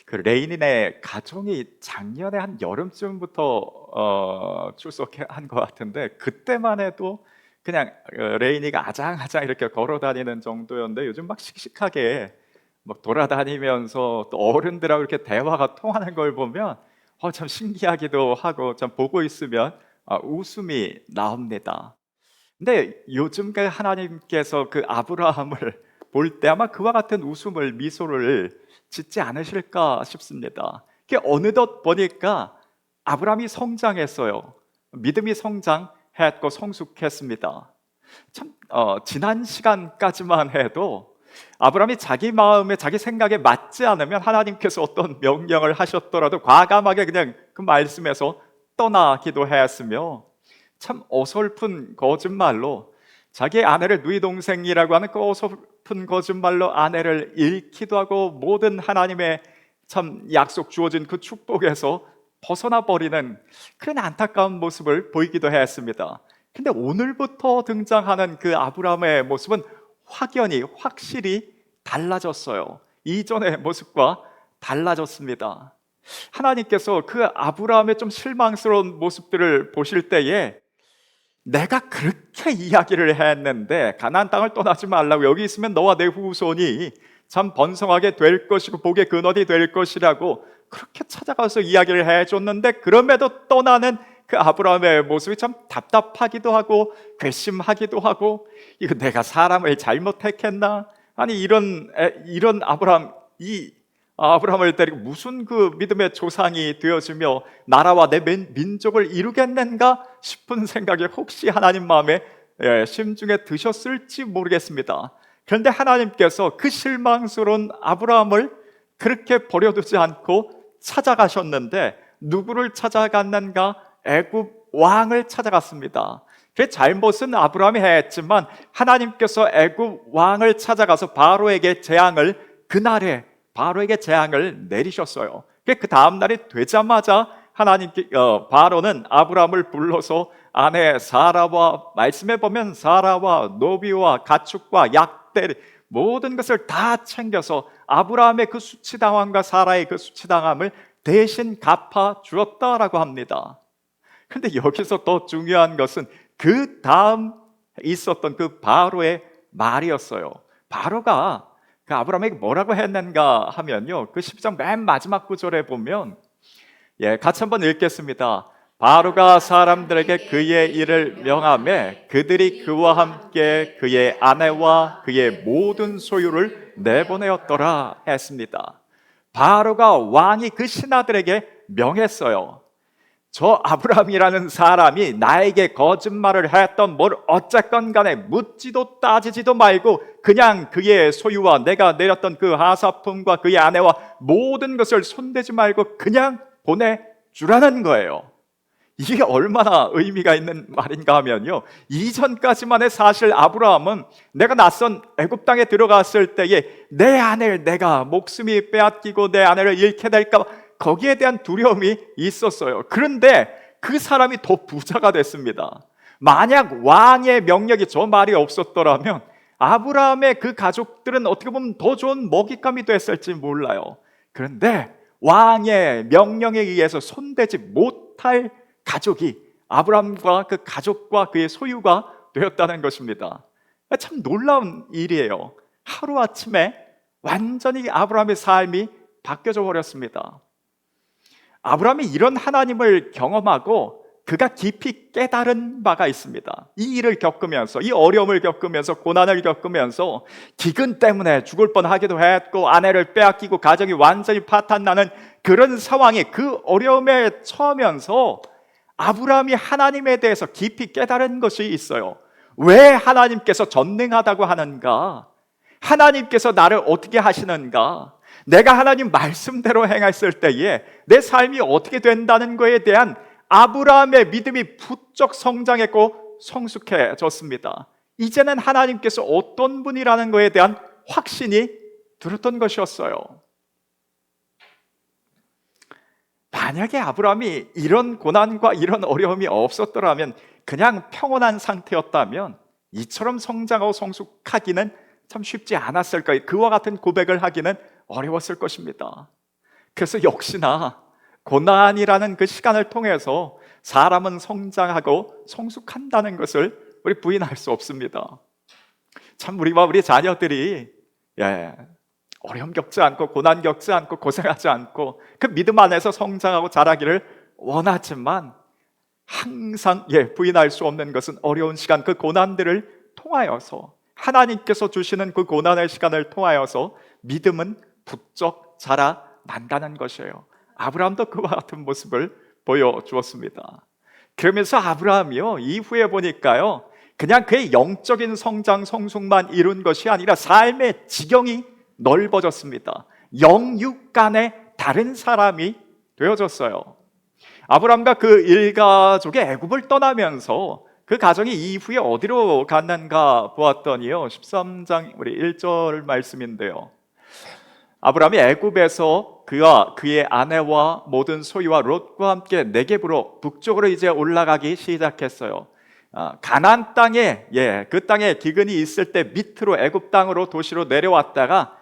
그 레이닌의 가정이 작년에 한 여름쯤부터 출소한 것 같은데, 그때만 해도 그냥 레이니가 아장아장 이렇게 걸어 다니는 정도였는데, 요즘 막 씩씩하게 막 돌아다니면서 또 어른들하고 이렇게 대화가 통하는 걸 보면 참 신기하기도 하고, 참 보고 있으면 웃음이 나옵니다. 근데 요즘 그 하나님께서 그 아브라함을 볼 때 아마 그와 같은 웃음을, 미소를 짓지 않으실까 싶습니다. 그 어느덧 보니까 아브라함이 성장했어요. 믿음이 성장했고 성숙했습니다. 참 지난 시간까지만 해도 아브라함이 자기 마음에, 자기 생각에 맞지 않으면 하나님께서 어떤 명령을 하셨더라도 과감하게 그냥 그 말씀에서 떠나기도 했으며, 참 어설픈 거짓말로 자기 아내를 누이 동생이라고 하는 그 어설픈 거짓말로 아내를 잃기도 하고, 모든 하나님의 참 약속, 주어진 그 축복에서 벗어나 버리는 그런 안타까운 모습을 보이기도 했습니다. 근데 오늘부터 등장하는 그 아브라함의 모습은 확연히, 확실히 달라졌어요. 이전의 모습과 달라졌습니다. 하나님께서 그 아브라함의 좀 실망스러운 모습들을 보실 때에, 내가 그렇게 이야기를 했는데 가나안 땅을 떠나지 말라고, 여기 있으면 너와 내 후손이 참 번성하게 될 것이고 복의 근원이 될 것이라고 그렇게 찾아가서 이야기를 해줬는데, 그럼에도 떠나는 그 아브라함의 모습이 참 답답하기도 하고 괘씸하기도 하고, 이거 내가 사람을 잘못 택했나? 아니 이런 아브라함, 이 아브라함을 데리고 무슨 그 믿음의 조상이 되어지며 나라와 내 민족을 이루겠는가 싶은 생각이 혹시 하나님 마음에 심중에 드셨을지 모르겠습니다. 그런데 하나님께서 그 실망스러운 아브라함을 그렇게 버려두지 않고 찾아가셨는데, 누구를 찾아갔는가? 애굽 왕을 찾아갔습니다. 그 잘못은 아브라함이 했지만 하나님께서 애굽 왕을 찾아가서 바로에게 재앙을, 그날에 바로에게 재앙을 내리셨어요. 그 다음 날이 되자마자 바로는 아브라함을 불러서 아내 사라와, 말씀해 보면 사라와 노비와 가축과 약대 모든 것을 다 챙겨서 아브라함의 그 수치당함과 사라의 그 수치당함을 대신 갚아 주었다라고 합니다. 그런데 여기서 더 중요한 것은 그 다음 있었던 그 바로의 말이었어요. 바로가 그 아브라함에게 뭐라고 했는가 하면요, 그 10장 맨 마지막 구절에 보면, 같이 한번 읽겠습니다. 바로가 사람들에게 그의 일을 명하매 그들이 그와 함께 그의 아내와 그의 모든 소유를 내보내었더라 했습니다. 바로가, 왕이 그 신하들에게 명했어요. 저 아브라함이라는 사람이 나에게 거짓말을 했던 뭘 어쨌건 간에 묻지도 따지지도 말고 그냥 그의 소유와 내가 내렸던 그 하사품과 그의 아내와 모든 것을 손대지 말고 그냥 보내주라는 거예요. 이게 얼마나 의미가 있는 말인가 하면요, 이전까지만의 사실 아브라함은 내가 낯선 애굽 땅에 들어갔을 때에 내 아내를 내가 목숨이 빼앗기고 내 아내를 잃게 될까, 거기에 대한 두려움이 있었어요. 그런데 그 사람이 더 부자가 됐습니다. 만약 왕의 명령이 저 말이 없었더라면 아브라함의 그 가족들은 어떻게 보면 더 좋은 먹잇감이 됐을지 몰라요. 그런데 왕의 명령에 의해서 손대지 못할 가족이 아브라함과 그 가족과 그의 소유가 되었다는 것입니다. 참 놀라운 일이에요. 하루아침에 완전히 아브라함의 삶이 바뀌어져 버렸습니다. 아브라함이 이런 하나님을 경험하고 그가 깊이 깨달은 바가 있습니다. 이 일을 겪으면서, 이 어려움을 겪으면서, 고난을 겪으면서 기근 때문에 죽을 뻔하기도 했고 아내를 빼앗기고 가정이 완전히 파탄나는 그런 상황에, 그 어려움에 처하면서 아브라함이 하나님에 대해서 깊이 깨달은 것이 있어요. 왜 하나님께서 전능하다고 하는가? 하나님께서 나를 어떻게 하시는가? 내가 하나님 말씀대로 행했을 때에 내 삶이 어떻게 된다는 것에 대한 아브라함의 믿음이 부쩍 성장했고 성숙해졌습니다. 이제는 하나님께서 어떤 분이라는 것에 대한 확신이 들었던 것이었어요. 만약에 아브라함이 이런 고난과 이런 어려움이 없었더라면, 그냥 평온한 상태였다면 이처럼 성장하고 성숙하기는 참 쉽지 않았을 거예요. 그와 같은 고백을 하기는 어려웠을 것입니다. 그래서 역시나 고난이라는 그 시간을 통해서 사람은 성장하고 성숙한다는 것을 우리 부인할 수 없습니다. 참 우리와 우리 자녀들이 어려움 겪지 않고 고난 겪지 않고 고생하지 않고 그 믿음 안에서 성장하고 자라기를 원하지만 항상 부인할 수 없는 것은 어려운 시간, 그 고난들을 통하여서 하나님께서 주시는 그 고난의 시간을 통하여서 믿음은 부쩍 자라난다는 것이에요. 아브라함도 그와 같은 모습을 보여주었습니다. 그러면서 아브라함이요, 이후에 보니까요, 그냥 그의 영적인 성장, 성숙만 이룬 것이 아니라 삶의 지경이 넓어졌습니다. 영육 간의 다른 사람이 되어졌어요. 아브라함과 그 일가족이 애굽을 떠나면서 그 가정이 이후에 어디로 갔는가 보았더니요, 13장 우리 1절 말씀인데요, 아브라함이 애굽에서 그와 그의 아내와 모든 소유와 롯과 함께 네겝으로 북쪽으로 이제 올라가기 시작했어요. 가나안 땅에 그 땅에 기근이 있을 때 밑으로 애굽 땅으로 도시로 내려왔다가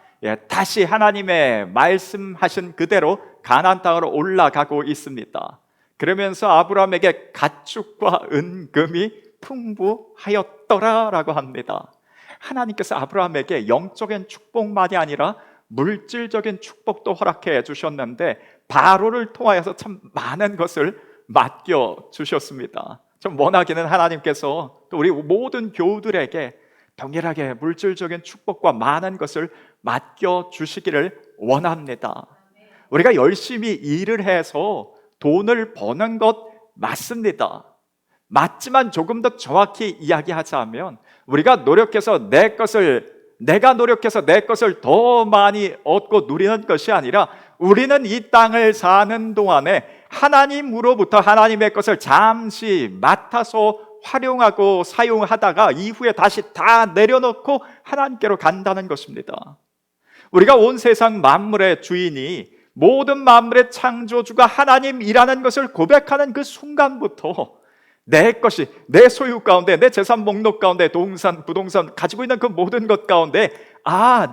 다시 하나님의 말씀하신 그대로 가나안 땅으로 올라가고 있습니다. 그러면서 아브라함에게 가축과 은금이 풍부하였더라라고 합니다. 하나님께서 아브라함에게 영적인 축복만이 아니라 물질적인 축복도 허락해 주셨는데 바로를 통하여서 참 많은 것을 맡겨 주셨습니다. 좀 원하기는 하나님께서 또 우리 모든 교우들에게 동일하게 물질적인 축복과 많은 것을 맡겨 주시기를 원합니다. 우리가 열심히 일을 해서 돈을 버는 것 맞습니다. 맞지만 조금 더 정확히 이야기하자면 우리가 노력해서 내가 노력해서 내 것을 더 많이 얻고 누리는 것이 아니라 우리는 이 땅을 사는 동안에 하나님으로부터 하나님의 것을 잠시 맡아서 활용하고 사용하다가 이후에 다시 다 내려놓고 하나님께로 간다는 것입니다. 우리가 온 세상 만물의 주인이 모든 만물의 창조주가 하나님이라는 것을 고백하는 그 순간부터 내 것이, 내 소유 가운데, 내 재산 목록 가운데 동산, 부동산 가지고 있는 그 모든 것 가운데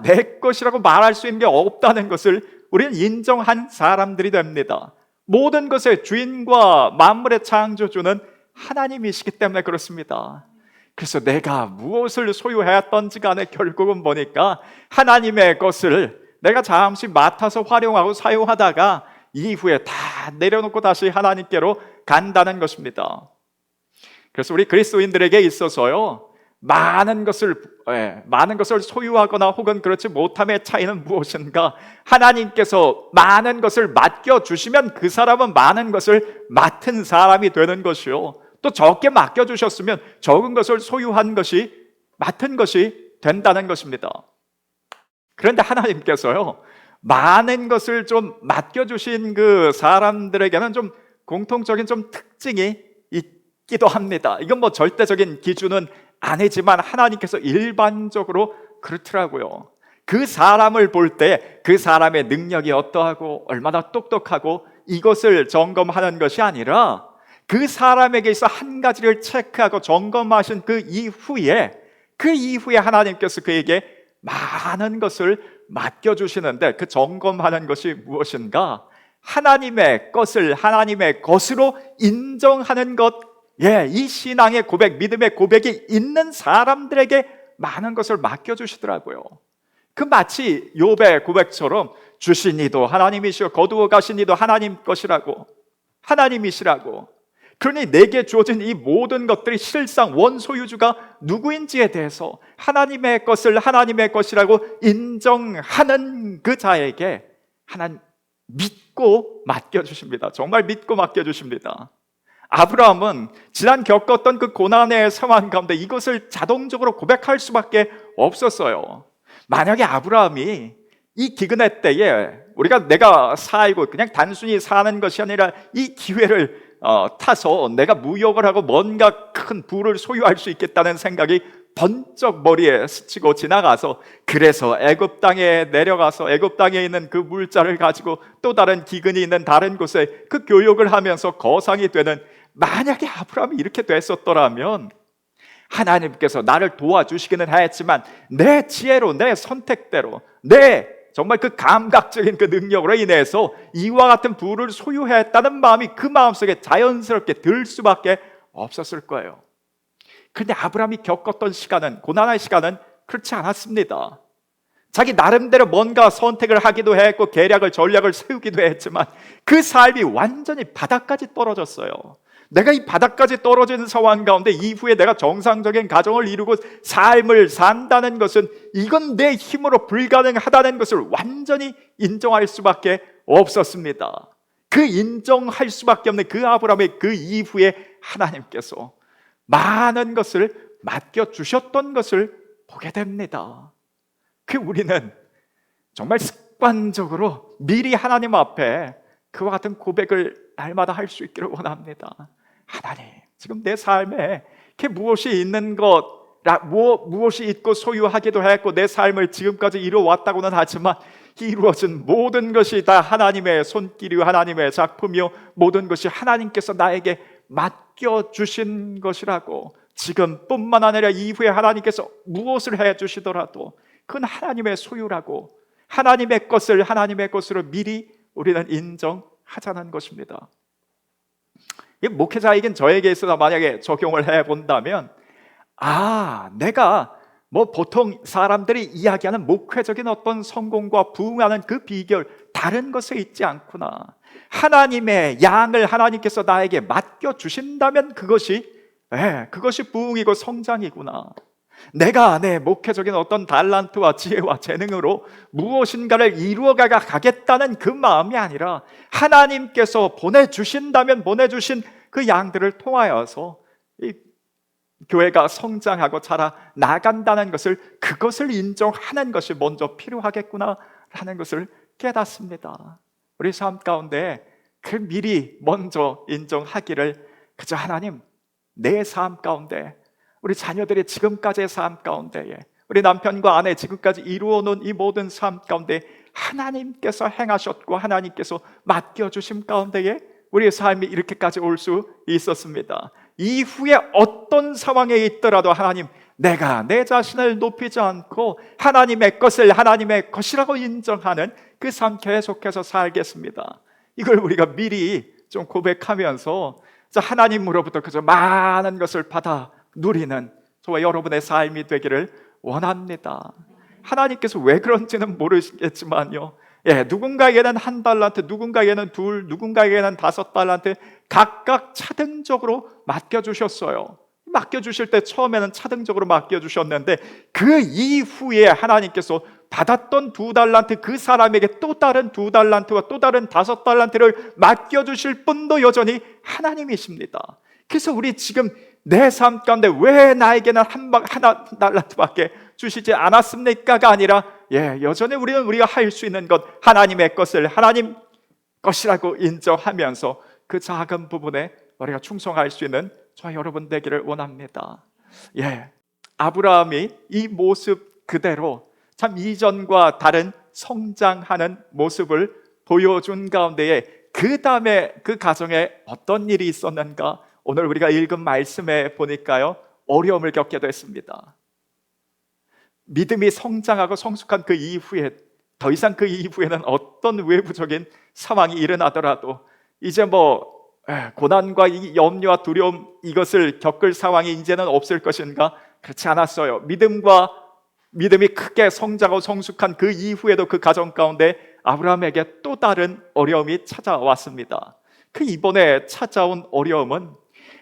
내 것이라고 말할 수 있는 게 없다는 것을 우리는 인정한 사람들이 됩니다. 모든 것의 주인과 만물의 창조주는 하나님이시기 때문에 그렇습니다. 그래서 내가 무엇을 소유했던지 간에 결국은 보니까 하나님의 것을 내가 잠시 맡아서 활용하고 사용하다가 이후에 다 내려놓고 다시 하나님께로 간다는 것입니다. 그래서 우리 그리스도인들에게 있어서요, 많은 것을 소유하거나 혹은 그렇지 못함의 차이는 무엇인가? 하나님께서 많은 것을 맡겨주시면 그 사람은 많은 것을 맡은 사람이 되는 것이요, 또 적게 맡겨주셨으면 적은 것을 소유한 것이 맡은 것이 된다는 것입니다. 그런데 하나님께서요, 많은 것을 좀 맡겨주신 그 사람들에게는 좀 공통적인 좀 특징이 있기도 합니다. 이건 뭐 절대적인 기준은 아니지만 하나님께서 일반적으로 그렇더라고요. 그 사람을 볼 때 그 사람의 능력이 어떠하고 얼마나 똑똑하고 이것을 점검하는 것이 아니라 그 사람에게 있어 한 가지를 체크하고 점검하신 그 이후에 하나님께서 그에게 많은 것을 맡겨주시는데 그 점검하는 것이 무엇인가? 하나님의 것을 하나님의 것으로 인정하는 것, 이 신앙의 고백, 믿음의 고백이 있는 사람들에게 많은 것을 맡겨주시더라고요. 그 마치 욥의 고백처럼 주신 이도 하나님이시고 거두어 가신 이도 하나님 것이라고, 하나님이시라고. 그러니 내게 주어진 이 모든 것들이 실상 원소유주가 누구인지에 대해서 하나님의 것을 하나님의 것이라고 인정하는 그 자에게 하나님 믿고 맡겨주십니다. 정말 믿고 맡겨주십니다. 아브라함은 지난 겪었던 그 고난의 상황 가운데 이것을 자동적으로 고백할 수밖에 없었어요. 만약에 아브라함이 이 기근의 때에 내가 살고 그냥 단순히 사는 것이 아니라 이 기회를 타서 내가 무역을 하고 뭔가 큰 부를 소유할 수 있겠다는 생각이 번쩍 머리에 스치고 지나가서 그래서 애굽 땅에 내려가서 애굽 땅에 있는 그 물자를 가지고 또 다른 기근이 있는 다른 곳에 그 교역을 하면서 거상이 되는, 만약에 아브라함이 이렇게 됐었더라면 하나님께서 나를 도와주시기는 했지만 내 지혜로, 내 선택대로, 내 정말 그 감각적인 그 능력으로 인해서 이와 같은 부를 소유했다는 마음이 그 마음속에 자연스럽게 들 수밖에 없었을 거예요. 그런데 아브라함이 겪었던 시간은, 고난의 시간은 그렇지 않았습니다. 자기 나름대로 뭔가 선택을 하기도 했고 계략을 전략을 세우기도 했지만 그 삶이 완전히 바닥까지 떨어졌어요. 내가 이 바닥까지 떨어지는 상황 가운데 이후에 내가 정상적인 가정을 이루고 삶을 산다는 것은 이건 내 힘으로 불가능하다는 것을 완전히 인정할 수밖에 없었습니다. 그 인정할 수밖에 없는 그 아브라함의 그 이후에 하나님께서 많은 것을 맡겨주셨던 것을 보게 됩니다. 그 우리는 정말 습관적으로 미리 하나님 앞에 그와 같은 고백을 날마다 할 수 있기를 원합니다. 하나님, 지금 내 삶에 무엇이 있는 무엇이 있고 소유하기도 했고 내 삶을 지금까지 이루어왔다고는 하지만 이루어진 모든 것이 다 하나님의 손길이요 하나님의 작품이요 모든 것이 하나님께서 나에게 맡겨주신 것이라고, 지금뿐만 아니라 이후에 하나님께서 무엇을 해주시더라도 그건 하나님의 소유라고, 하나님의 것을 하나님의 것으로 미리 우리는 인정하자는 것입니다. 목회자에겐 저에게 있어서 만약에 적용을 해본다면, 내가 보통 사람들이 이야기하는 목회적인 어떤 성공과 부흥하는 그 비결 다른 것에 있지 않구나. 하나님의 양을 하나님께서 나에게 맡겨주신다면 그것이 부흥이고 성장이구나. 내가 내 목회적인 어떤 달란트와 지혜와 재능으로 무엇인가를 이루어가겠다는 그 마음이 아니라 하나님께서 보내주신다면 보내주신 그 양들을 통하여서 이 교회가 성장하고 자라 나간다는 것을, 그것을 인정하는 것이 먼저 필요하겠구나 라는 것을 깨닫습니다. 우리 삶 가운데 그 미리 먼저 인정하기를, 그저 하나님, 내 삶 가운데, 우리 자녀들의 지금까지의 삶 가운데에, 우리 남편과 아내 지금까지 이루어놓은 이 모든 삶 가운데 하나님께서 행하셨고 하나님께서 맡겨주심 가운데에 우리의 삶이 이렇게까지 올 수 있었습니다. 이후에 어떤 상황에 있더라도 하나님, 내가 내 자신을 높이지 않고 하나님의 것을 하나님의 것이라고 인정하는 그 삶 계속해서 살겠습니다. 이걸 우리가 미리 좀 고백하면서 하나님으로부터 그저 많은 것을 받아 누리는 저와 여러분의 삶이 되기를 원합니다. 하나님께서 왜 그런지는 모르겠지만요, 누군가에게는 1달란트, 누군가에게는 2, 누군가에게는 5달란트 각각 차등적으로 맡겨주셨어요. 맡겨주실 때 처음에는 차등적으로 맡겨주셨는데 그 이후에 하나님께서 받았던 2달란트 그 사람에게 또 다른 2달란트와 또 다른 5달란트를 맡겨주실 분도 여전히 하나님이십니다. 그래서 우리 지금 내 삶 가운데 왜 나에게는 하나 달란트밖에 주시지 않았습니까가 아니라 여전히 우리가 할 수 있는 것, 하나님의 것을 하나님 것이라고 인정하면서 그 작은 부분에 우리가 충성할 수 있는 저와 여러분 되기를 원합니다. 아브라함이 이 모습 그대로 참 이전과 다른 성장하는 모습을 보여준 가운데에 그 다음에 그 가정에 어떤 일이 있었는가, 오늘 우리가 읽은 말씀에 보니까요, 어려움을 겪게 됐습니다. 믿음이 성장하고 성숙한 그 이후에 더 이상 그 이후에는 어떤 외부적인 상황이 일어나더라도 이제 고난과 이 염려와 두려움, 이것을 겪을 상황이 이제는 없을 것인가? 그렇지 않았어요. 믿음이 크게 성장하고 성숙한 그 이후에도 그 가정 가운데 아브라함에게 또 다른 어려움이 찾아왔습니다. 그 이번에 찾아온 어려움은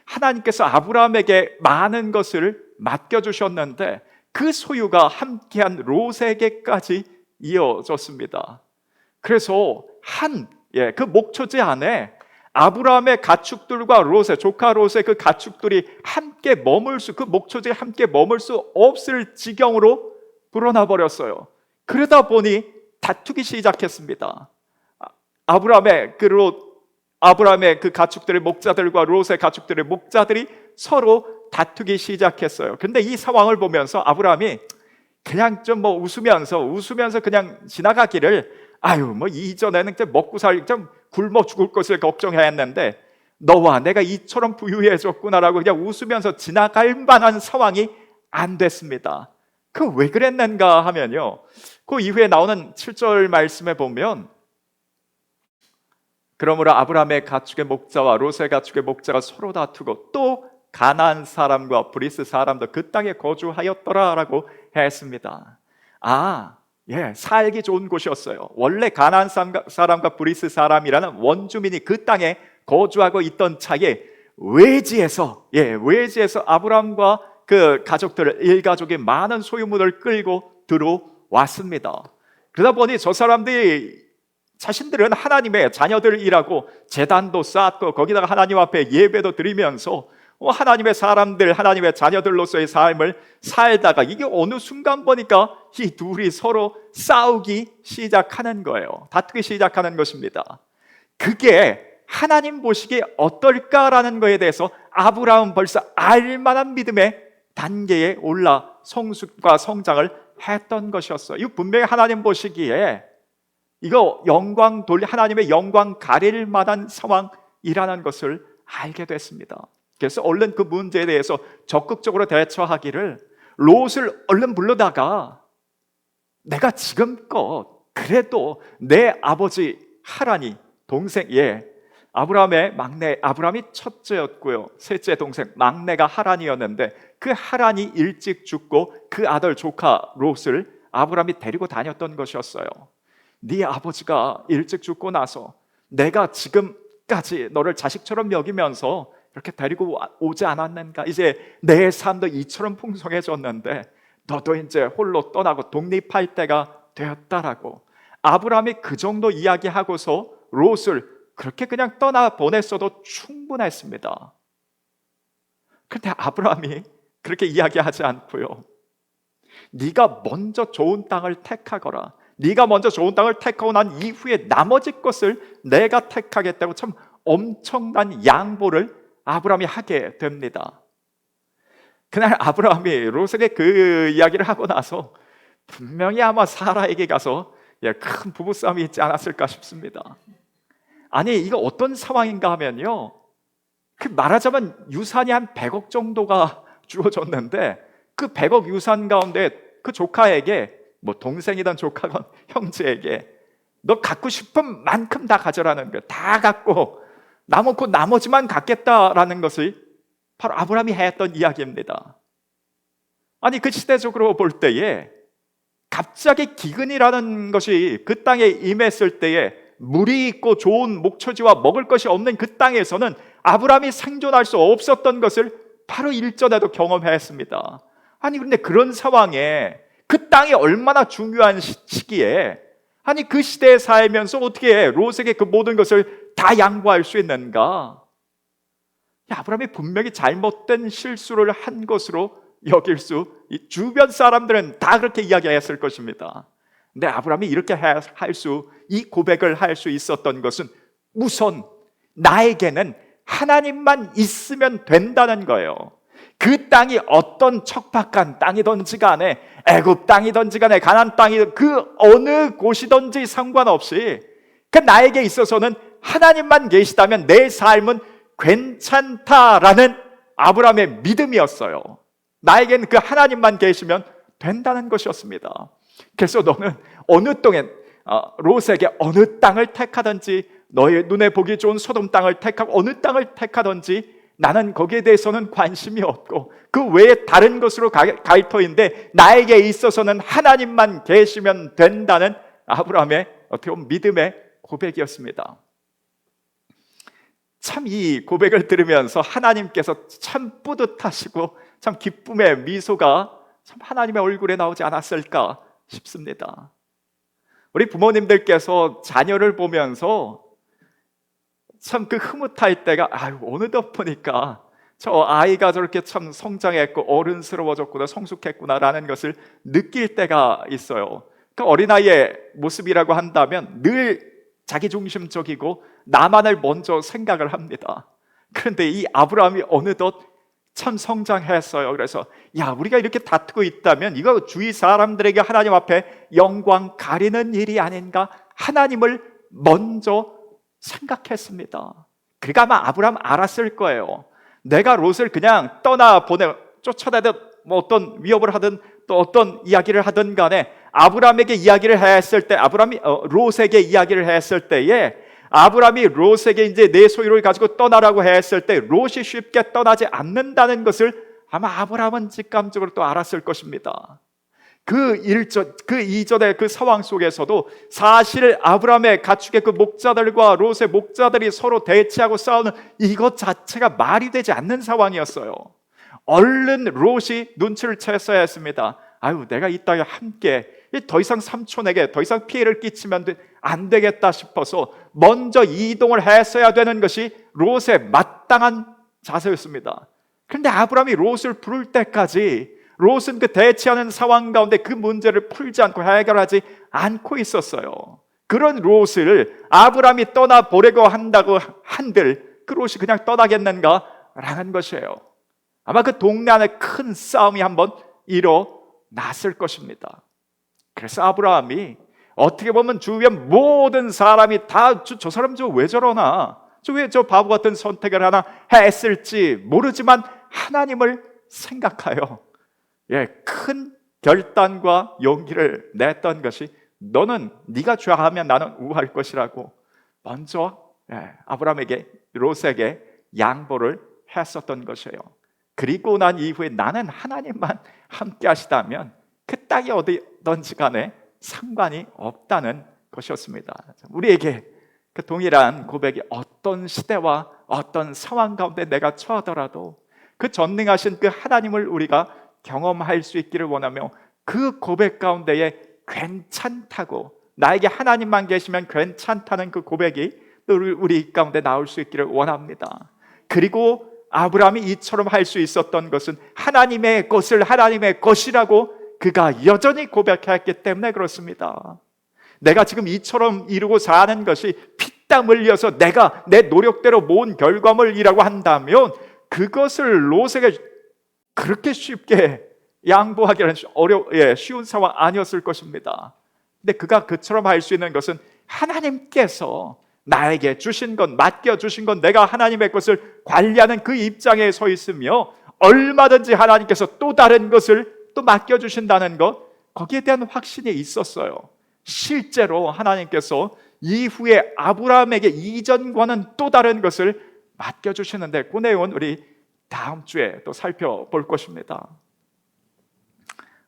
하나님께서 아브라함에게 많은 것을 맡겨주셨는데 그 소유가 함께한 롯에게까지 이어졌습니다. 그래서 그 목초지 안에 아브라함의 가축들과 롯의 조카 롯의 그 가축들이 함께 그 목초지에 함께 머물 수 없을 지경으로 불어나 버렸어요. 그러다 보니 다투기 시작했습니다. 아브라함의 그 가축들의 목자들과 롯의 가축들의 목자들이 서로 다투기 시작했어요. 그런데 이 상황을 보면서 아브라함이 그냥 좀 웃으면서 그냥 지나가기를, 이전에는 먹고 좀 굶어 죽을 것을 걱정했는데 너와 내가 이처럼 부유해졌구나라고 그냥 웃으면서 지나갈 만한 상황이 안 됐습니다. 그 왜 그랬는가 하면요, 그 이후에 나오는 7절 말씀에 보면, 그러므로 아브라함의 가축의 목자와 롯의 가축의 목자가 서로 다투고 또 가나안 사람과 브리스 사람도 그 땅에 거주하였더라라고 했습니다. 살기 좋은 곳이었어요. 원래 가나안 사람과 브리스 사람이라는 원주민이 그 땅에 거주하고 있던 차에 외지에서 아브라함과 그 가족들, 일가족이 많은 소유물을 끌고 들어왔습니다. 그러다 보니 저 사람들이, 자신들은 하나님의 자녀들이라고 제단도 쌓고 거기다가 하나님 앞에 예배도 드리면서 하나님의 사람들, 하나님의 자녀들로서의 삶을 살다가, 이게 어느 순간 보니까 이 둘이 서로 싸우기 시작하는 거예요. 다투기 시작하는 것입니다. 그게 하나님 보시기에 어떨까라는 거에 대해서 아브라함은 벌써 알만한 믿음의 단계에 올라 성숙과 성장을 했던 것이었어요. 이거 분명히 하나님 보시기에 이거 하나님의 영광 가릴 만한 상황이라는 것을 알게 됐습니다. 그래서 얼른 그 문제에 대해서 적극적으로 대처하기를, 롯을 얼른 불러다가 내가 지금껏 그래도 내 아버지 하란이 동생, 아브라함이 첫째였고요, 셋째 동생 막내가 하란이었는데, 그 하란이 일찍 죽고 그 아들 조카 롯을 아브라함이 데리고 다녔던 것이었어요. 네 아버지가 일찍 죽고 나서 내가 지금까지 너를 자식처럼 여기면서 이렇게 데리고 오지 않았는가? 이제 내 삶도 이처럼 풍성해졌는데 너도 이제 홀로 떠나고 독립할 때가 되었다라고 아브라함이 그 정도 이야기하고서 롯을 그렇게 그냥 떠나 보냈어도 충분했습니다. 그런데 아브라함이 그렇게 이야기하지 않고요, 네가 먼저 좋은 땅을 택하거라, 네가 먼저 좋은 땅을 택하고 난 이후에 나머지 것을 내가 택하겠다고 참 엄청난 양보를 아브라함이 하게 됩니다. 그날 아브라함이 롯에게 그 이야기를 하고 나서 분명히 아마 사라에게 가서 큰 부부싸움이 있지 않았을까 싶습니다. 아니, 이거 어떤 상황인가 하면요, 그 말하자면 유산이 한 100억 정도가 주어졌는데, 그 100억 유산 가운데 그 조카에게, 뭐 동생이든 조카건 형제에게, 너 갖고 싶은 만큼 다 가져라는 거예요. 다 갖고 남고 나머지만 갖겠다라는 것을 바로 아브라함이 했던 이야기입니다. 아니, 그 시대적으로 볼 때에 갑자기 기근이라는 것이 그 땅에 임했을 때에 물이 있고 좋은 목초지와 먹을 것이 없는 그 땅에서는 아브라함이 생존할 수 없었던 것을 바로 일전에도 경험했습니다. 아니, 그런데 그런 상황에 그 땅이 얼마나 중요한 시기에, 아니 그 시대에 살면서 어떻게 롯에게 그 모든 것을 다 양보할 수 있는가? 아브라함이 분명히 잘못된 실수를 한 것으로 여길 주변 사람들은 다 그렇게 이야기했을 것입니다. 근데 아브라함이 이렇게 이 고백을 할 수 있었던 것은 우선 나에게는 하나님만 있으면 된다는 거예요. 그 땅이 어떤 척박한 땅이든지 간에, 애굽 땅이든지 간에, 가나안 땅이든 그 어느 곳이든지 상관없이 그 나에게 있어서는 하나님만 계시다면 내 삶은 괜찮다라는 아브라함의 믿음이었어요. 나에게는 그 하나님만 계시면 된다는 것이었습니다. 그래서 너는 어느 땅에, 롯에게 어느 땅을 택하든지, 너의 눈에 보기 좋은 소돔 땅을 택하고 어느 땅을 택하든지 나는 거기에 대해서는 관심이 없고 그 외에 다른 것으로 갈 터인데 나에게 있어서는 하나님만 계시면 된다는 아브라함의 어떻게 보면 믿음의 고백이었습니다. 참 이 고백을 들으면서 하나님께서 참 뿌듯하시고 참 기쁨의 미소가 참 하나님의 얼굴에 나오지 않았을까 싶습니다. 우리 부모님들께서 자녀를 보면서 참 그 흐뭇할 때가, 어느덧 보니까 저 아이가 저렇게 참 성장했고 어른스러워졌구나, 성숙했구나라는 것을 느낄 때가 있어요. 그 어린아이의 모습이라고 한다면 늘 자기중심적이고 나만을 먼저 생각을 합니다. 그런데 이 아브라함이 어느덧 참 성장했어요. 그래서 우리가 이렇게 다투고 있다면 이거 주위 사람들에게 하나님 앞에 영광 가리는 일이 아닌가, 하나님을 먼저 생각했습니다. 그러니까 아마 아브라함 알았을 거예요. 내가 롯을 그냥 쫓아내든 뭐 어떤 위협을 하든 또 어떤 이야기를 하든 간에 아브라함에게 이야기를 했을 때, 아브라함이 롯에게 이야기를 했을 때에 아브라함이 롯에게 이제 내 소유를 가지고 떠나라고 했을 때 롯이 쉽게 떠나지 않는다는 것을 아마 아브라함은 직감적으로 또 알았을 것입니다. 그 이전의 그 상황 속에서도 사실 아브라함의 가축의 그 목자들과 롯의 목자들이 서로 대치하고 싸우는 이것 자체가 말이 되지 않는 상황이었어요. 얼른 롯이 눈치를 챘어야 했습니다. 아유, 내가 이 땅에 함께 더 이상 삼촌에게 더 이상 피해를 끼치면 안 되겠다 싶어서 먼저 이동을 했어야 되는 것이 롯의 마땅한 자세였습니다. 그런데 아브라함이 롯을 부를 때까지 롯은 그 대치하는 상황 가운데 그 문제를 풀지 않고 해결하지 않고 있었어요. 그런 롯을 아브라함이 떠나보려고 한다고 한들 그 롯이 그냥 떠나겠는가? 라는 것이에요. 아마 그 동네 안에 큰 싸움이 한번 일어났을 것입니다. 그래서 아브라함이 어떻게 보면 주위의 모든 사람이 다 저 사람 저 왜 저러나, 저 왜 저 바보 같은 선택을 하나 했을지 모르지만 하나님을 생각하여 큰 결단과 용기를 냈던 것이 너는 네가 좌하면 나는 우할 것이라고 먼저 아브라함에게 롯에게 양보를 했었던 것이에요. 그리고 난 이후에 나는 하나님만 함께 하시다면 그 땅이 어디든지 간에 상관이 없다는 것이었습니다. 우리에게 그 동일한 고백이 어떤 시대와 어떤 상황 가운데 내가 처하더라도 그 전능하신 그 하나님을 우리가 경험할 수 있기를 원하며 그 고백 가운데에 괜찮다고, 나에게 하나님만 계시면 괜찮다는 그 고백이 우리 가운데 나올 수 있기를 원합니다. 그리고 아브라함이 이처럼 할 수 있었던 것은 하나님의 것을 하나님의 것이라고 그가 여전히 고백했기 때문에 그렇습니다. 내가 지금 이처럼 이루고 사는 것이 피땀 흘려서 내가 내 노력대로 모은 결과물이라고 한다면 그것을 롯에게 그렇게 쉽게 양보하기는 쉬운 상황 아니었을 것입니다. 근데 그가 그처럼 할 수 있는 것은 하나님께서 나에게 주신 것, 맡겨주신 것, 내가 하나님의 것을 관리하는 그 입장에 서 있으며 얼마든지 하나님께서 또 다른 것을 또 맡겨주신다는 것, 거기에 대한 확신이 있었어요. 실제로 하나님께서 이후에 아브라함에게 이전과는 또 다른 것을 맡겨주시는데 그 내용은 우리 다음 주에 또 살펴볼 것입니다.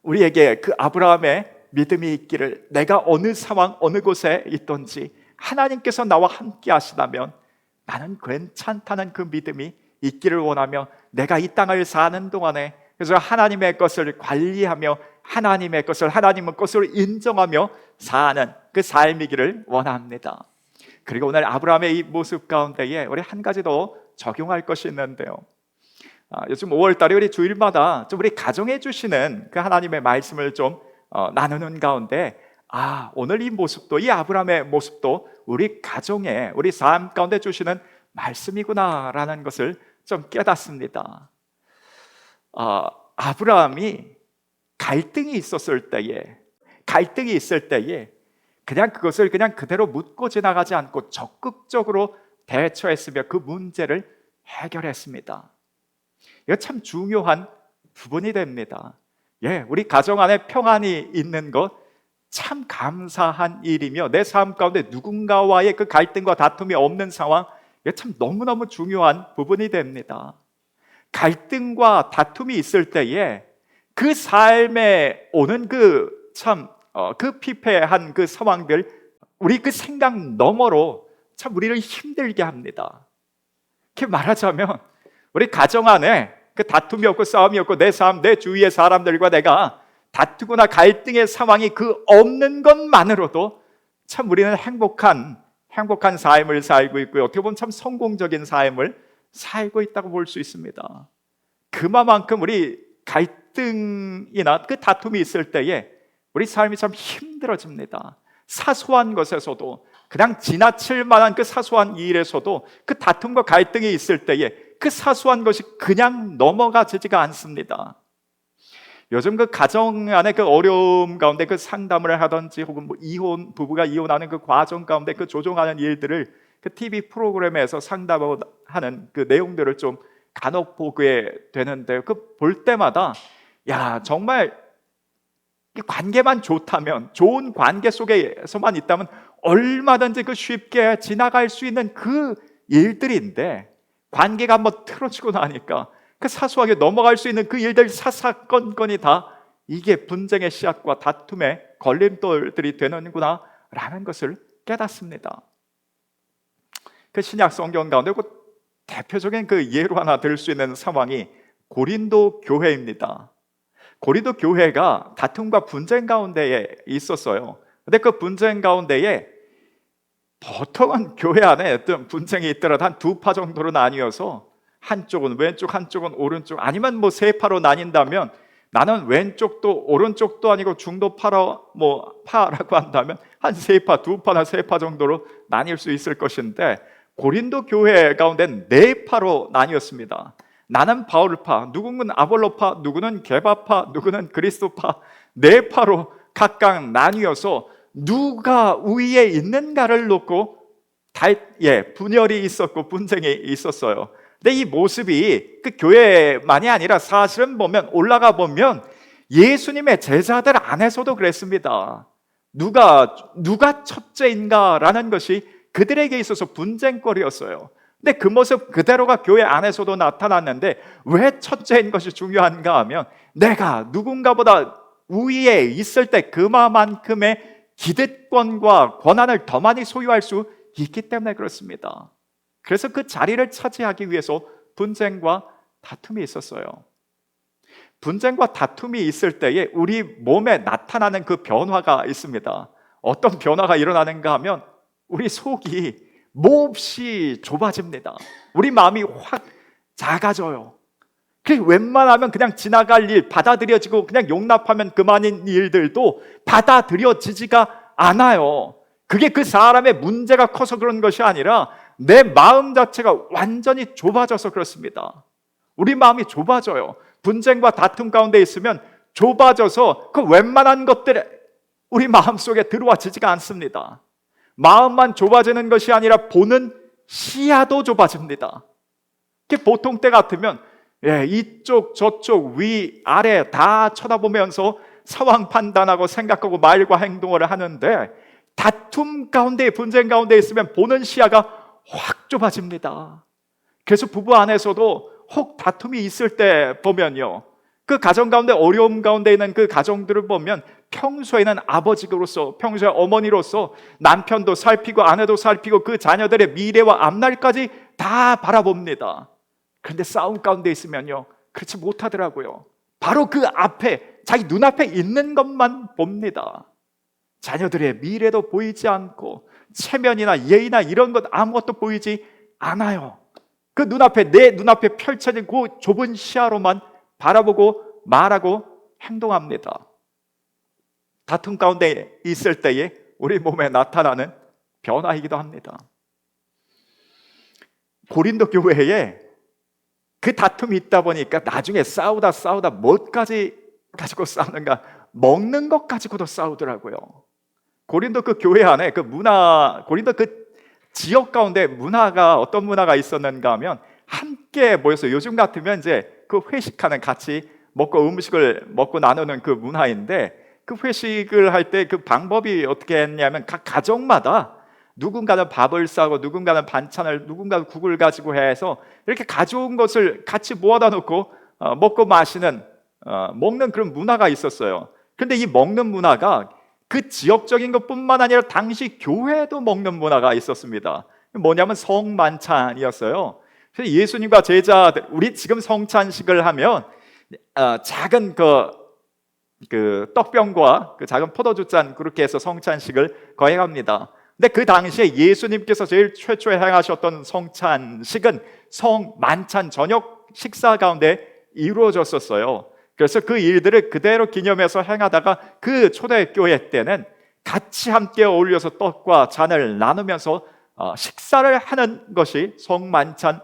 우리에게 그 아브라함의 믿음이 있기를, 내가 어느 상황 어느 곳에 있든지 하나님께서 나와 함께 하시다면 나는 괜찮다는 그 믿음이 있기를 원하며 내가 이 땅을 사는 동안에 그래서 하나님의 것을 관리하며 하나님의 것을 인정하며 사는 그 삶이기를 원합니다. 그리고 오늘 아브라함의 이 모습 가운데에 우리 한 가지 더 적용할 것이 있는데요. 요즘 5월달에 우리 주일마다 좀 우리 가정해 주시는 그 하나님의 말씀을 좀 나누는 가운데 오늘 이 모습도, 이 아브라함의 모습도 우리 가정에, 우리 삶 가운데 주시는 말씀이구나라는 것을 좀 깨닫습니다. 아브라함이 갈등이 있을 때에 그냥 그것을 그냥 그대로 묻고 지나가지 않고 적극적으로 대처했으며 그 문제를 해결했습니다. 이거 참 중요한 부분이 됩니다. 우리 가정 안에 평안이 있는 것 참 감사한 일이며 내 삶 가운데 누군가와의 그 갈등과 다툼이 없는 상황, 이게 참 너무너무 중요한 부분이 됩니다. 갈등과 다툼이 있을 때에 그 삶에 오는 그 피폐한 그 상황들, 우리 그 생각 너머로 참 우리를 힘들게 합니다. 이렇게 말하자면 우리 가정 안에 그 다툼이 없고 싸움이 없고 내 삶, 내 주위의 사람들과 내가 다투거나 갈등의 상황이 그 없는 것만으로도 참 우리는 행복한 삶을 살고 있고요. 어떻게 보면 참 성공적인 삶을 살고 있다고 볼 수 있습니다. 그만큼 우리 갈등이나 그 다툼이 있을 때에 우리 삶이 참 힘들어집니다. 사소한 것에서도, 그냥 지나칠 만한 그 사소한 일에서도 그 다툼과 갈등이 있을 때에 그 사소한 것이 그냥 넘어가지가 않습니다. 요즘 그 가정 안에 그 어려움 가운데 그 상담을 하든지 혹은 부부가 이혼하는 그 과정 가운데 그 조정하는 일들을 그 TV 프로그램에서 상담하는 그 내용들을 좀 간혹 보게 되는데 그 볼 때마다 정말 이 관계만 좋다면, 좋은 관계 속에서만 있다면 얼마든지 그 쉽게 지나갈 수 있는 그 일들인데, 관계가 한번 틀어지고 나니까 그 사소하게 넘어갈 수 있는 그 일들 사사건건이 다 이게 분쟁의 씨앗과 다툼의 걸림돌들이 되는구나 라는 것을 깨닫습니다. 그 신약 성경 가운데 그 대표적인 그 예로 하나 들 수 있는 상황이 고린도 교회입니다. 고린도 교회가 다툼과 분쟁 가운데에 있었어요. 근데 그 분쟁 가운데에 보통은 교회 안에 어떤 분쟁이 있더라도 한 두 파 정도로 나뉘어서 한쪽은 왼쪽, 한쪽은 오른쪽, 아니면 뭐 세 파로 나뉜다면, 나는 왼쪽도 오른쪽도 아니고 중도 파라고 한다면 한 세 파, 두 파나 세 파 정도로 나뉠 수 있을 것인데, 고린도 교회 가운데는 네 파로 나뉘었습니다. 나는 바울파, 누구는 아볼로파, 누구는 게바파, 누구는 그리스도파, 네 파로 각각 나뉘어서 누가 우위에 있는가를 놓고 분열이 있었고 분쟁이 있었어요. 근데 이 모습이 그 교회만이 아니라 사실은 보면, 올라가 보면 예수님의 제자들 안에서도 그랬습니다. 누가 첫째인가라는 것이 그들에게 있어서 분쟁거리였어요. 근데 그 모습 그대로가 교회 안에서도 나타났는데, 왜 첫째인 것이 중요한가 하면, 내가 누군가보다 우위에 있을 때 그만큼의 기득권과 권한을 더 많이 소유할 수 있기 때문에 그렇습니다. 그래서 그 자리를 차지하기 위해서 분쟁과 다툼이 있었어요. 분쟁과 다툼이 있을 때에 우리 몸에 나타나는 그 변화가 있습니다. 어떤 변화가 일어나는가 하면, 우리 속이 몹시 좁아집니다. 우리 마음이 확 작아져요. 그 웬만하면 그냥 지나갈 일, 받아들여지고 그냥 용납하면 그만인 일들도 받아들여지지가 않아요. 그게 그 사람의 문제가 커서 그런 것이 아니라 내 마음 자체가 완전히 좁아져서 그렇습니다. 우리 마음이 좁아져요. 분쟁과 다툼 가운데 있으면 좁아져서 그 웬만한 것들이 우리 마음속에 들어와지지가 않습니다. 마음만 좁아지는 것이 아니라 보는 시야도 좁아집니다. 보통 때 같으면 이쪽 저쪽 위 아래 다 쳐다보면서 상황 판단하고 생각하고 말과 행동을 하는데, 다툼 가운데, 분쟁 가운데 있으면 보는 시야가 확 좁아집니다. 그래서 부부 안에서도 혹 다툼이 있을 때 보면요, 그 가정 가운데 어려움 가운데 있는 그 가정들을 보면, 평소에는 아버지로서, 평소에 어머니로서 남편도 살피고 아내도 살피고 그 자녀들의 미래와 앞날까지 다 바라봅니다. 그런데 싸움 가운데 있으면요, 그렇지 못하더라고요. 바로 그 앞에, 자기 눈앞에 있는 것만 봅니다. 자녀들의 미래도 보이지 않고 체면이나 예의나 이런 것 아무것도 보이지 않아요. 그 눈앞에, 내 눈앞에 펼쳐진 그 좁은 시야로만 바라보고 말하고 행동합니다. 다툼 가운데 있을 때에 우리 몸에 나타나는 변화이기도 합니다. 고린도 교회에 그 다툼이 있다 보니까 나중에 싸우다 뭐까지 가지고 싸우는가, 먹는 것 가지고도 싸우더라고요. 고린도 그 교회 안에 그 문화, 고린도 그 지역 가운데 문화가 어떤 문화가 있었는가 하면, 함께 모여서, 요즘 같으면 이제 그 회식하는, 같이 먹고 음식을 먹고 나누는 그 문화인데, 그 회식을 할 때 그 방법이 어떻게 했냐면, 각 가정마다 누군가는 밥을 싸고 누군가는 반찬을, 누군가는 국을 가지고 해서 이렇게 가져온 것을 같이 모아다 놓고 먹고 마시는, 먹는 그런 문화가 있었어요. 그런데 이 먹는 문화가 그 지역적인 것뿐만 아니라 당시 교회도 먹는 문화가 있었습니다. 뭐냐면 성만찬이었어요. 그래서 예수님과 제자들, 우리 지금 성찬식을 하면 작은 그 떡병과 그 작은 포도주 잔, 그렇게 해서 성찬식을 거행합니다. 근데 그 당시에 예수님께서 제일 최초에 행하셨던 성찬식은 성만찬, 저녁 식사 가운데 이루어졌었어요. 그래서 그 일들을 그대로 기념해서 행하다가, 그 초대교회 때는 같이 함께 어울려서 떡과 잔을 나누면서 식사를 하는 것이 성만찬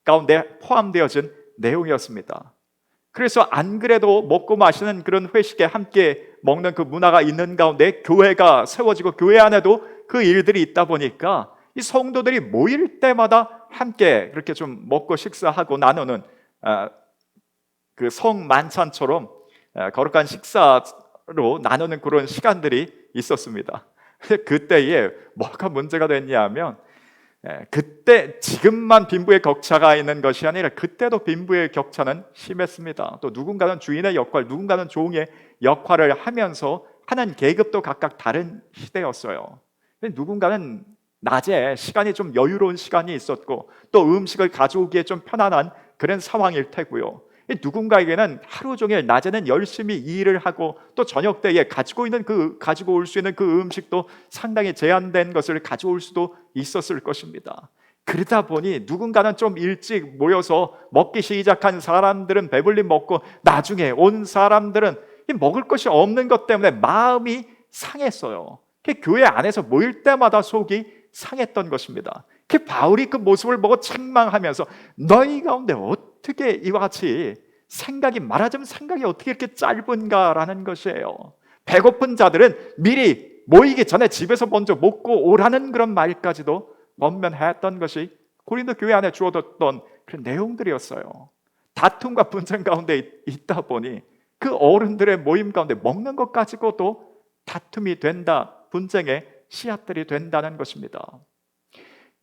가운데 포함되어진 내용이었습니다. 그래서 안 그래도 먹고 마시는 그런 회식에 함께 먹는 그 문화가 있는 가운데 교회가 세워지고, 교회 안에도 그 일들이 있다 보니까 이 성도들이 모일 때마다 함께 그렇게 좀 먹고 식사하고 나누는 그 성만찬처럼 거룩한 식사 나누는 그런 시간들이 있었습니다. 그때에 뭐가 문제가 됐냐면 그때 지금만 빈부의 격차가 있는 것이 아니라 그때도 빈부의 격차는 심했습니다. 또 누군가는 주인의 역할, 누군가는 종의 역할을 하면서 하는 계급도 각각 다른 시대였어요. 누군가는 낮에 시간이 좀 여유로운 시간이 있었고 또 음식을 가져오기에 좀 편안한 그런 상황일 테고요. 누군가에게는 하루 종일 낮에는 열심히 일을 하고 또 저녁 때에 가지고 올 수 있는 그 음식도 상당히 제한된 것을 가져올 수도 있었을 것입니다. 그러다 보니 누군가는 좀 일찍 모여서 먹기 시작한 사람들은 배불리 먹고 나중에 온 사람들은 먹을 것이 없는 것 때문에 마음이 상했어요. 교회 안에서 모일 때마다 속이 상했던 것입니다. 바울이 그 모습을 보고 책망하면서 너희 가운데 어떻게 이와 같이 말하자면 생각이 어떻게 이렇게 짧은가라는 것이에요. 배고픈 자들은 미리 모이기 전에 집에서 먼저 먹고 오라는 그런 말까지도 권면했던 것이 고린도 교회 안에 주어졌던 그런 내용들이었어요. 다툼과 분쟁 가운데 있다 보니 그 어른들의 모임 가운데 먹는 것 가지고도 다툼이 된다, 분쟁의 씨앗들이 된다는 것입니다.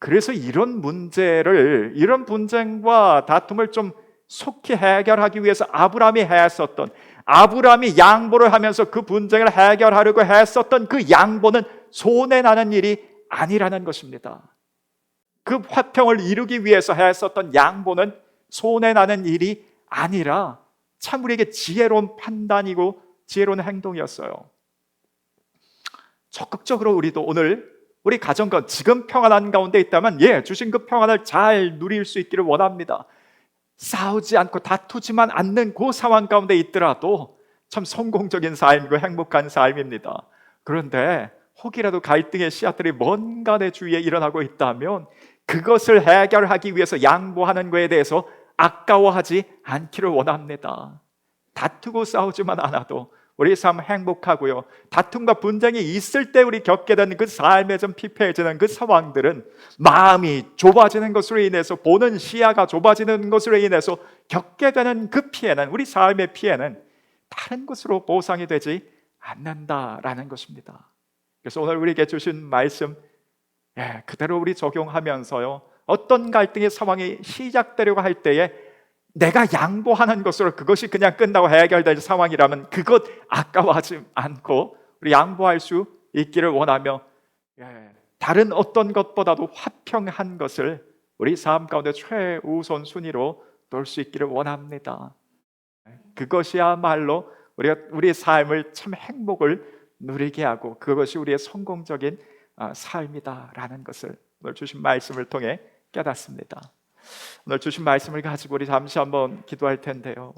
그래서 이런 분쟁과 다툼을 좀 속히 해결하기 위해서 아브라함이 양보를 하면서 그 분쟁을 해결하려고 했었던 그 양보는 손해나는 일이 아니라는 것입니다. 그 화평을 이루기 위해서 했었던 양보는 손해나는 일이 아니라 참 우리에게 지혜로운 판단이고 지혜로운 행동이었어요. 적극적으로 우리도 오늘 우리 가정과 지금 평안한 가운데 있다면 주신 그 평안을 잘 누릴 수 있기를 원합니다. 싸우지 않고 다투지만 않는 그 상황 가운데 있더라도 참 성공적인 삶이고 행복한 삶입니다. 그런데 혹이라도 갈등의 씨앗들이 뭔가 내 주위에 일어나고 있다면 그것을 해결하기 위해서 양보하는 것에 대해서 아까워하지 않기를 원합니다. 다투고 싸우지만 않아도 우리 삶 행복하고요. 다툼과 분쟁이 있을 때 우리 겪게 되는 그 삶에 좀 피폐해지는 그 상황들은 마음이 좁아지는 것으로 인해서 보는 시야가 좁아지는 것으로 인해서 겪게 되는 그 피해는 우리 삶의 피해는 다른 것으로 보상이 되지 않는다라는 것입니다. 그래서 오늘 우리에게 주신 말씀 그대로 우리 적용하면서요. 어떤 갈등의 상황이 시작되려고 할 때에 내가 양보하는 것으로 그것이 그냥 끝나고 해결될 상황이라면 그것 아까워하지 않고 우리 양보할 수 있기를 원하며 다른 어떤 것보다도 화평한 것을 우리 삶 가운데 최우선 순위로 놓을 수 있기를 원합니다. 그것이야말로 우리의 삶을 참 행복을 누리게 하고 그것이 우리의 성공적인 삶이다라는 것을 오늘 주신 말씀을 통해 깨닫습니다. 오늘 주신 말씀을 가지고 우리 잠시 한번 기도할 텐데요.